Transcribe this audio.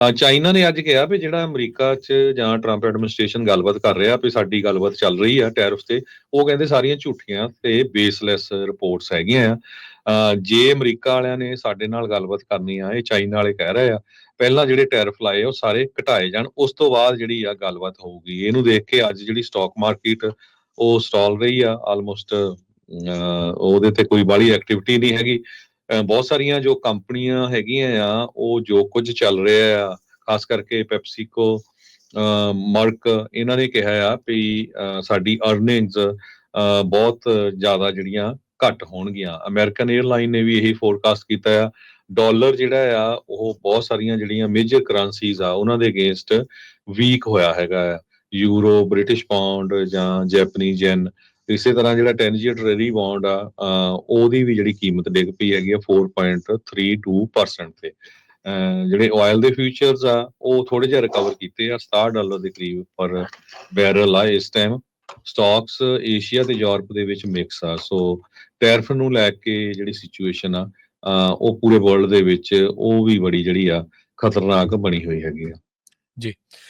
China ਨੇ ਅੱਜ ਕਿਹਾ ਵੀ ਜਿਹੜਾ ਅਮਰੀਕਾ 'ਚ ਜਾਂ ਟਰੰਪ ਐਡਮਿਨਿਸਟ੍ਰੇਸ਼ਨ ਗੱਲਬਾਤ ਕਰ ਰਿਹਾ ਵੀ ਸਾਡੀ ਗੱਲਬਾਤ ਚੱਲ ਰਹੀ ਆ ਟੈਰਿਫ ਤੇ, ਉਹ ਕਹਿੰਦੇ ਸਾਰੀਆਂ ਝੂਠੀਆਂ ਤੇ ਬੇਸਲੈਸ ਰਿਪੋਰਟਸ ਹੈਗੀਆਂ ਆ। ਜੇ ਅਮਰੀਕਾ ਵਾਲਿਆਂ ਨੇ ਸਾਡੇ ਨਾਲ ਗੱਲਬਾਤ ਕਰਨੀ ਆ, ਇਹ ਚਾਈਨਾ ਵਾਲੇ ਕਹਿ ਰਹੇ ਆ, ਪਹਿਲਾਂ ਜਿਹੜੇ ਟੈਰਿਫ ਲਾਏ ਉਹ ਸਾਰੇ ਘਟਾਏ ਜਾਣ, ਉਸ ਤੋਂ ਬਾਅਦ ਜਿਹੜੀ ਆ ਗੱਲਬਾਤ ਹੋਊਗੀ। ਇਹਨੂੰ ਦੇਖ ਕੇ ਅੱਜ ਜਿਹੜੀ ਸਟਾਕ ਮਾਰਕੀਟ ਉਹ ਸਟਾਲ ਰਹੀ ਆ ਆਲਮੋਸਟ, ਉਹਦੇ ਤੇ ਕੋਈ ਬਾਹਲੀ ਐਕਟੀਵਿਟੀ ਨਹੀਂ ਹੈਗੀ। ਬਹੁਤ ਸਾਰੀਆਂ ਜੋ ਕੰਪਨੀਆਂ ਹੈਗੀਆਂ ਆ, ਉਹ ਜੋ ਕੁਝ ਚੱਲ ਰਿਹਾ ਆ, ਖਾਸ ਕਰਕੇ ਪੈਪਸੀਕੋ, ਮਰਕ, ਇਹਨਾਂ ਨੇ ਕਿਹਾ ਆ ਵੀ ਸਾਡੀ ਅਰਨਿੰਗਸ ਬਹੁਤ ਜ਼ਿਆਦਾ ਜਿਹੜੀਆਂ ਘੱਟ ਹੋਣਗੀਆਂ। ਅਮਰੀਕਨ 에ਅਰਲਾਈਨ ਨੇ ਵੀ ਇਹੀ ਫੋਰਕਾਸਟ ਕੀਤਾ ਆ। ਡਾਲਰ ਜਿਹੜਾ ਆ ਉਹ ਬਹੁਤ ਸਾਰੀਆਂ ਜਿਹੜੀਆਂ ਮੇਜਰ ਕਰੰਸੀਜ਼ ਆ ਉਹਨਾਂ ਦੇ ਅਗੇਂਸਟ ਵੀਕ ਹੋਇਆ ਹੈਗਾ ਆ। ਯੂਰੋ, ਬ੍ਰਿਟਿਸ਼ ਪਾਉਂਡ ਜਾਂ ਜੈਪਨੀਜ਼ ਯੈਨ, ਇਸੇ ਤਰ੍ਹਾਂ ਜਿਹੜਾ 10 year ਟ੍ਰੇਰੀ ਬੌਂਡ ਆ, ਉਹਦੀ ਵੀ ਜਿਹੜੀ ਕੀਮਤ ਡਿੱਗ ਪਈ ਹੈਗੀ ਆ 4.32% ਤੇ। ਜਿਹੜੇ ਆਇਲ ਦੇ ਫਿਊਚਰਸ ਆ ਉਹ ਥੋੜੇ ਜਿਹਾ ਰਿਕਵਰ ਕੀਤੇ ਆ, $67 ਦੇ ਕਰੀਬ ਪਰ ਬੈਰਲ ਆ ਇਸ ਟਾਈਮ। ਸਟਾਕਸ ਏਸ਼ੀਆ ਤੇ ਯੂਰਪ ਦੇ ਵਿੱਚ ਮਿਕਸ ਆ। ਸੋ ਟੈਰਿਫ ਨੂੰ ਲੈ ਕੇ ਜਿਹੜੀ ਸਿਚੁਏਸ਼ਨ ਆ, ਉਹ ਪੂਰੇ ਵਰਲਡ ਦੇ ਵਿੱਚ ਉਹ ਵੀ ਬੜੀ ਜਿਹੜੀ ਆ ਖਤਰਨਾਕ ਬਣੀ ਹੋਈ ਹੈਗੀ ਆ। ਜੀ।